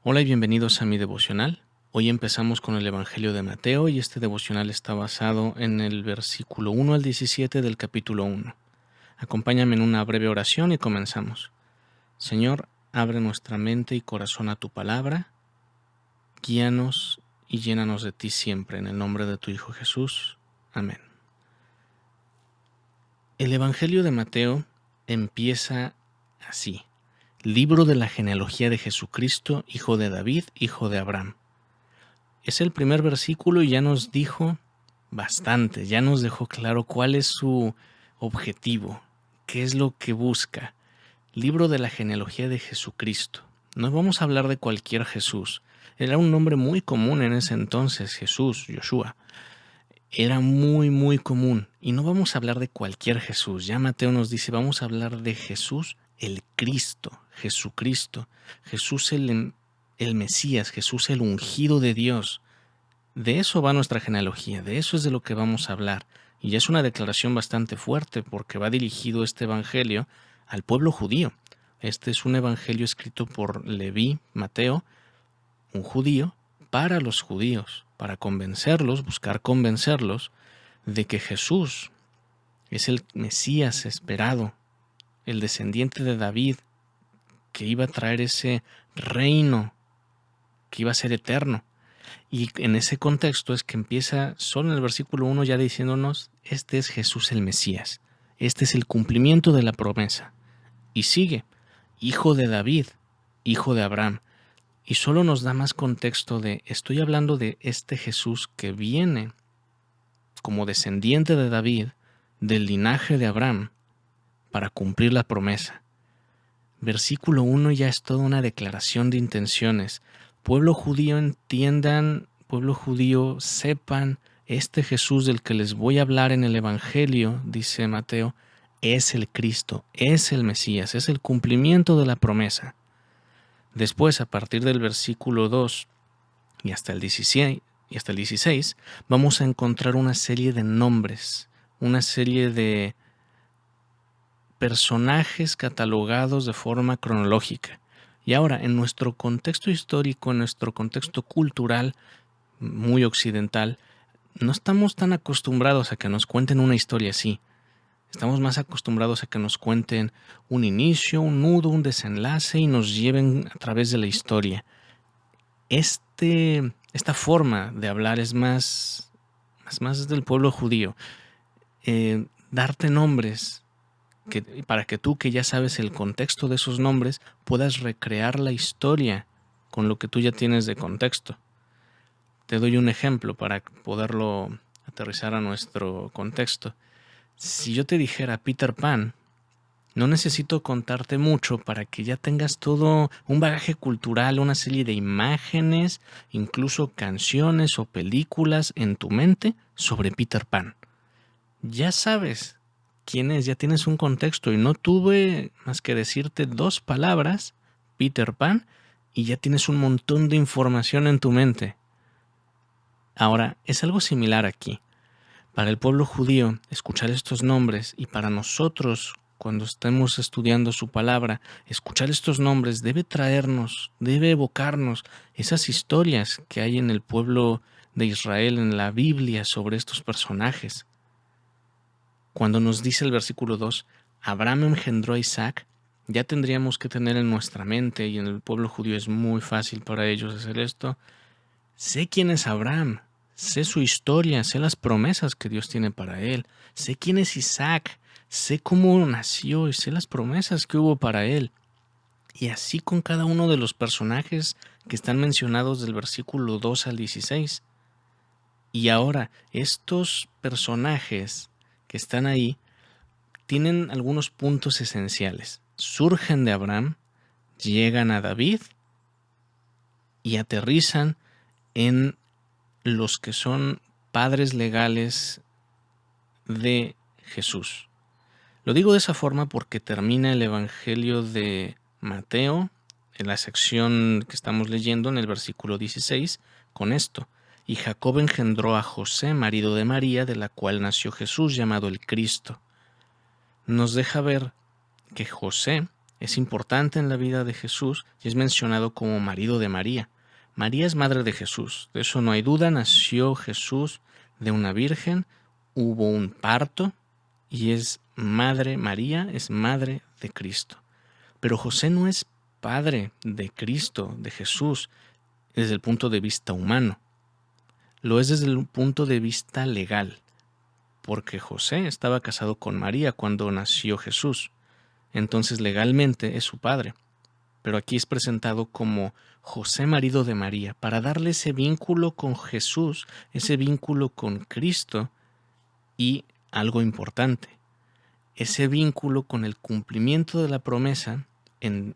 Hola y bienvenidos a mi devocional. Hoy empezamos con el Evangelio de Mateo y este devocional está basado en el versículo 1 al 17 del capítulo 1. Acompáñame en una breve oración y comenzamos. Señor, abre nuestra mente y corazón a tu palabra, guíanos y llénanos de ti siempre, en el nombre de tu Hijo Jesús. Amén. El Evangelio de Mateo empieza así. Libro de la genealogía de Jesucristo, hijo de David, hijo de Abraham. Es el primer versículo y ya nos dijo bastante, ya nos dejó claro cuál es su objetivo, qué es lo que busca. Libro de la genealogía de Jesucristo. No vamos a hablar de cualquier Jesús. Era un nombre muy común en ese entonces, Jesús, Yoshua. Era muy común. Y no vamos a hablar de cualquier Jesús. Ya Mateo nos dice, vamos a hablar de Jesús el Cristo, Jesucristo. Jesús el Mesías, Jesús el ungido de Dios. De eso va nuestra genealogía, de eso es de lo que vamos a hablar. Y ya es una declaración bastante fuerte porque va dirigido este evangelio al pueblo judío. Este es un evangelio escrito por Leví, Mateo, un judío, para los judíos, para convencerlos, buscar convencerlos de que Jesús es el Mesías esperado, el descendiente de David, que iba a traer ese reino que iba a ser eterno. Y en ese contexto es que empieza solo en el versículo 1 ya diciéndonos, este es Jesús el Mesías, este es el cumplimiento de la promesa. Y sigue, hijo de David, hijo de Abraham. Y solo nos da más contexto de, estoy hablando de este Jesús que viene como descendiente de David, del linaje de Abraham, para cumplir la promesa. Versículo 1 ya es toda una declaración de intenciones. Pueblo judío entiendan, pueblo judío sepan, este Jesús del que les voy a hablar en el Evangelio, dice Mateo, es el Cristo, es el Mesías, es el cumplimiento de la promesa. Después, a partir del versículo 2 y hasta el 16, vamos a encontrar una serie de nombres, una serie de personajes catalogados de forma cronológica. Y ahora, en nuestro contexto histórico, en nuestro contexto cultural, muy occidental, no estamos tan acostumbrados a que nos cuenten una historia así. Estamos más acostumbrados a que nos cuenten un inicio, un nudo, un desenlace y nos lleven a través de la historia. Esta forma de hablar es más del pueblo judío. Darte nombres para que tú, que ya sabes el contexto de esos nombres, puedas recrear la historia con lo que tú ya tienes de contexto. Te doy un ejemplo para poderlo aterrizar a nuestro contexto. Si yo te dijera Peter Pan, no necesito contarte mucho para que ya tengas todo un bagaje cultural, una serie de imágenes, incluso canciones o películas en tu mente sobre Peter Pan. Ya sabes quién es, ya tienes un contexto y no tuve más que decirte 2 palabras, Peter Pan, y ya tienes un montón de información en tu mente. Ahora, es algo similar aquí. Para el pueblo judío, escuchar estos nombres y para nosotros, cuando estemos estudiando su palabra, escuchar estos nombres debe traernos, debe evocarnos esas historias que hay en el pueblo de Israel, en la Biblia, sobre estos personajes. Cuando nos dice el versículo 2, Abraham engendró a Isaac, ya tendríamos que tener en nuestra mente, y en el pueblo judío es muy fácil para ellos hacer esto, sé quién es Abraham, sé su historia, sé las promesas que Dios tiene para él, sé quién es Isaac, sé cómo nació y sé las promesas que hubo para él. Y así con cada uno de los personajes que están mencionados del versículo 2 al 16. Y ahora, estos personajes que están ahí tienen algunos puntos esenciales. Surgen de Abraham, llegan a David y aterrizan en los que son padres legales de Jesús. Lo digo de esa forma porque termina el Evangelio de Mateo, en la sección que estamos leyendo en el versículo 16, con esto. Y Jacob engendró a José, marido de María, de la cual nació Jesús, llamado el Cristo. Nos deja ver que José es importante en la vida de Jesús y es mencionado como marido de María. María es madre de Jesús, de eso no hay duda, nació Jesús de una virgen, hubo un parto y es madre, María es madre de Cristo. Pero José no es padre de Cristo, de Jesús, desde el punto de vista humano. Lo es desde el punto de vista legal, porque José estaba casado con María cuando nació Jesús. Entonces legalmente es su padre. Pero aquí es presentado como José marido de María, para darle ese vínculo con Jesús, ese vínculo con Cristo y algo importante, ese vínculo con el cumplimiento de la promesa en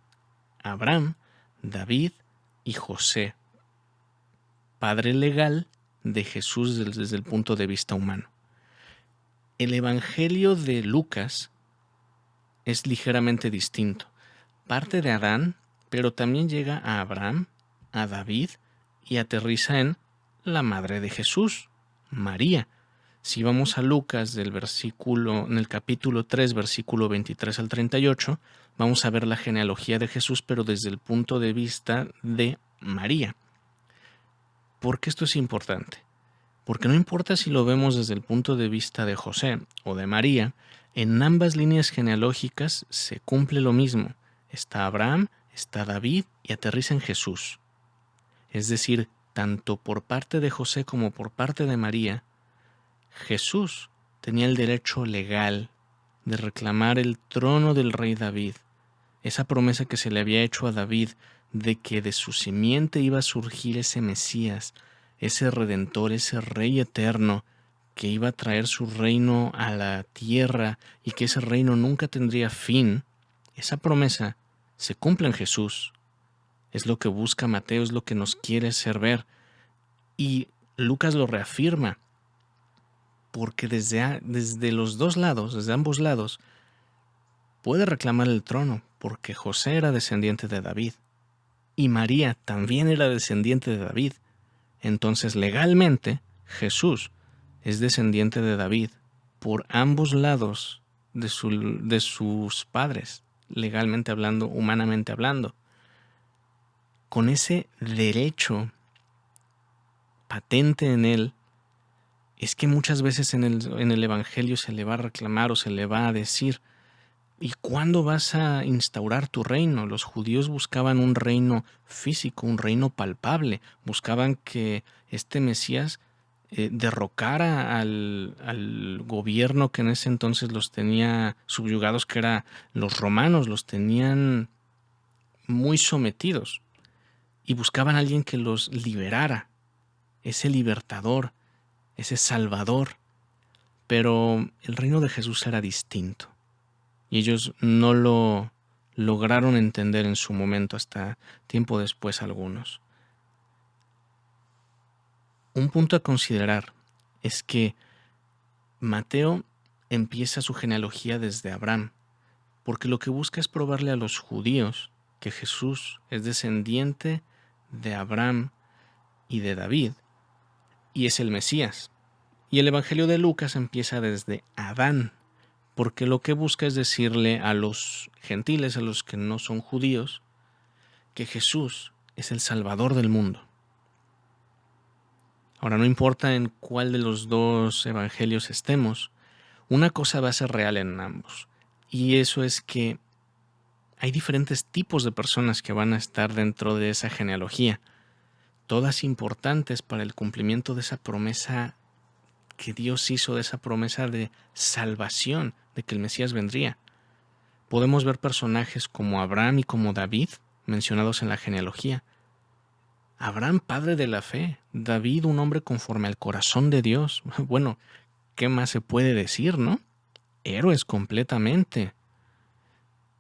Abraham, David y José, padre legal de Jesús desde el punto de vista humano. El Evangelio de Lucas es ligeramente distinto. Parte de Adán, pero también llega a Abraham, a David y aterriza en la madre de Jesús, María. Si vamos a Lucas en el capítulo 3, versículo 23 al 38, vamos a ver la genealogía de Jesús, pero desde el punto de vista de María. ¿Por qué esto es importante? Porque no importa si lo vemos desde el punto de vista de José o de María, en ambas líneas genealógicas se cumple lo mismo. Está Abraham, está David y aterriza en Jesús. Es decir, tanto por parte de José como por parte de María, Jesús tenía el derecho legal de reclamar el trono del rey David. Esa promesa que se le había hecho a David de que de su simiente iba a surgir ese Mesías, ese Redentor, ese Rey eterno, que iba a traer su reino a la tierra y que ese reino nunca tendría fin, esa promesa se cumple en Jesús. Es lo que busca Mateo, es lo que nos quiere hacer ver. Y Lucas lo reafirma, porque desde los dos lados, desde ambos lados, puede reclamar el trono, porque José era descendiente de David y María también era descendiente de David. Entonces, legalmente, Jesús es descendiente de David por ambos lados de sus padres, legalmente hablando, humanamente hablando. Con ese derecho patente en él, es que muchas veces en el Evangelio se le va a reclamar o se le va a decir: ¿y cuándo vas a instaurar tu reino? Los judíos buscaban un reino físico, un reino palpable. Buscaban que este Mesías derrocara al gobierno que en ese entonces los tenía subyugados, que eran los romanos, los tenían muy sometidos. Y buscaban a alguien que los liberara, ese libertador, ese salvador. Pero el reino de Jesús era distinto. Y ellos no lo lograron entender en su momento, hasta tiempo después algunos. Un punto a considerar es que Mateo empieza su genealogía desde Abraham, porque lo que busca es probarle a los judíos que Jesús es descendiente de Abraham y de David, y es el Mesías. Y el Evangelio de Lucas empieza desde Adán, porque lo que busca es decirle a los gentiles, a los que no son judíos, que Jesús es el Salvador del mundo. Ahora, no importa en cuál de los dos evangelios estemos, una cosa va a ser real en ambos, y eso es que hay diferentes tipos de personas que van a estar dentro de esa genealogía, todas importantes para el cumplimiento de esa promesa que Dios hizo, de esa promesa de salvación, de que el Mesías vendría. Podemos ver personajes como Abraham y como David mencionados en la genealogía. Abraham, padre de la fe; David, un hombre conforme al corazón de Dios. Bueno, ¿qué más se puede decir, no? Héroes completamente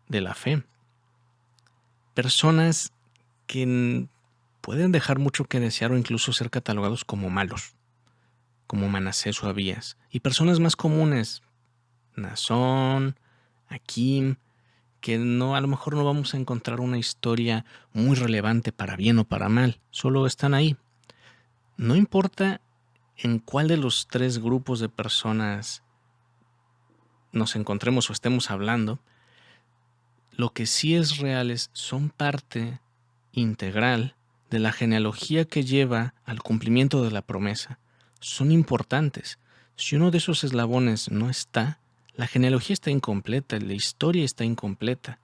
de la fe. Personas que pueden dejar mucho que desear o incluso ser catalogados como malos, como Manasés o Abías. Y personas más comunes, Naasón, Akim, que a lo mejor no vamos a encontrar una historia muy relevante para bien o para mal, solo están ahí. No importa en cuál de los tres grupos de personas nos encontremos o estemos hablando, lo que sí es real son parte integral de la genealogía que lleva al cumplimiento de la promesa. Son importantes. Si uno de esos eslabones no está, la genealogía está incompleta, la historia está incompleta.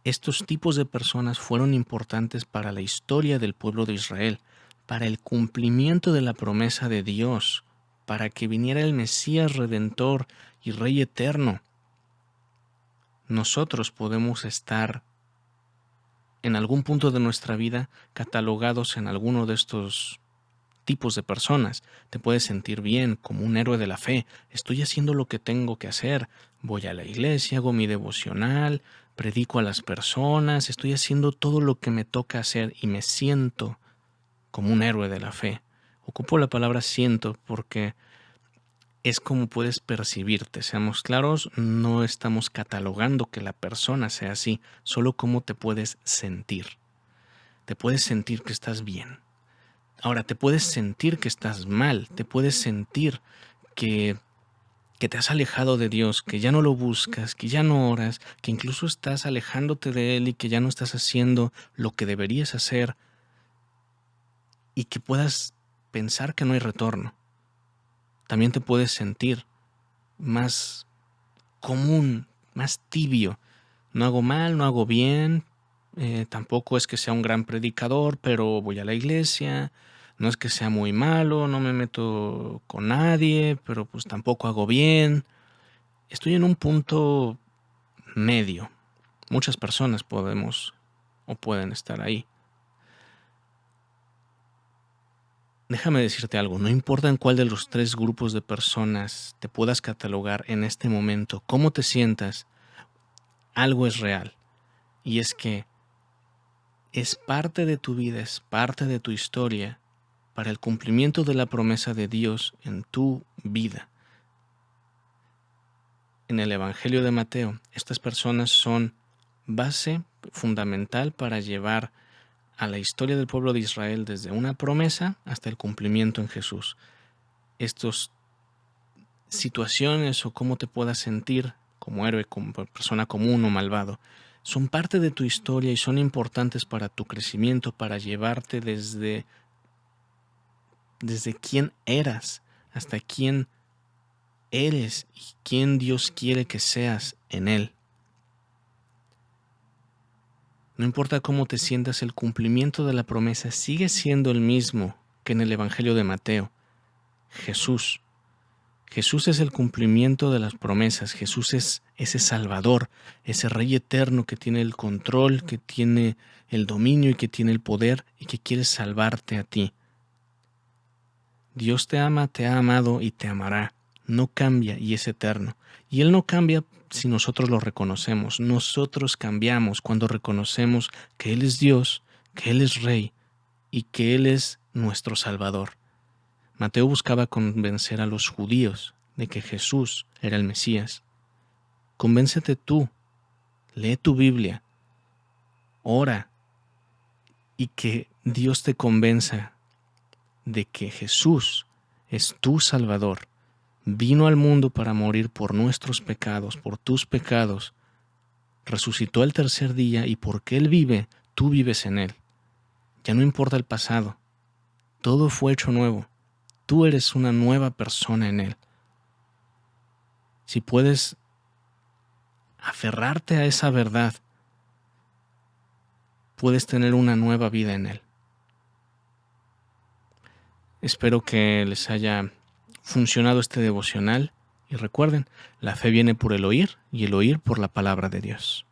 Estos tipos de personas fueron importantes para la historia del pueblo de Israel, para el cumplimiento de la promesa de Dios, para que viniera el Mesías Redentor y Rey Eterno. Nosotros podemos estar en algún punto de nuestra vida catalogados en alguno de estos tipos de personas. Te puedes sentir bien, como un héroe de la fe. Estoy haciendo lo que tengo que hacer. Voy a la iglesia, hago mi devocional, predico a las personas, estoy haciendo todo lo que me toca hacer y me siento como un héroe de la fe. Ocupo la palabra siento porque es como puedes percibirte. Seamos claros, no estamos catalogando que la persona sea así, solo cómo te puedes sentir. Te puedes sentir que estás bien. Ahora, te puedes sentir que estás mal, te puedes sentir que te has alejado de Dios, que ya no lo buscas, que ya no oras, que incluso estás alejándote de Él y que ya no estás haciendo lo que deberías hacer y que puedas pensar que no hay retorno. También te puedes sentir más común, más tibio. No hago mal, no hago bien, tampoco es que sea un gran predicador, pero voy a la iglesia. No es que sea muy malo, no me meto con nadie, pero pues tampoco hago bien. Estoy en un punto medio. Muchas personas podemos o pueden estar ahí. Déjame decirte algo, no importa en cuál de los tres grupos de personas te puedas catalogar en este momento, cómo te sientas, algo es real. Y es que es parte de tu vida, es parte de tu historia para el cumplimiento de la promesa de Dios en tu vida. En el Evangelio de Mateo, estas personas son base fundamental para llevar a la historia del pueblo de Israel desde una promesa hasta el cumplimiento en Jesús. Estas situaciones o cómo te puedas sentir como héroe, como persona común o malvado, son parte de tu historia y son importantes para tu crecimiento, para llevarte desde quién eras hasta quién eres y quién Dios quiere que seas en Él. No importa cómo te sientas, el cumplimiento de la promesa sigue siendo el mismo que en el Evangelio de Mateo. Jesús. Jesús es el cumplimiento de las promesas. Jesús es ese Salvador, ese Rey eterno que tiene el control, que tiene el dominio y que tiene el poder y que quiere salvarte a ti. Dios te ama, te ha amado y te amará. No cambia y es eterno. Y Él no cambia si nosotros lo reconocemos. Nosotros cambiamos cuando reconocemos que Él es Dios, que Él es Rey y que Él es nuestro Salvador. Mateo buscaba convencer a los judíos de que Jesús era el Mesías. Convéncete tú, lee tu Biblia, ora y que Dios te convenza de que Jesús es tu Salvador. Vino al mundo para morir por nuestros pecados, por tus pecados. Resucitó el tercer día y porque Él vive, tú vives en Él. Ya no importa el pasado. Todo fue hecho nuevo. Tú eres una nueva persona en Él. Si puedes aferrarte a esa verdad, puedes tener una nueva vida en Él. Espero que les haya funcionado este devocional y recuerden, la fe viene por el oír y el oír por la palabra de Dios.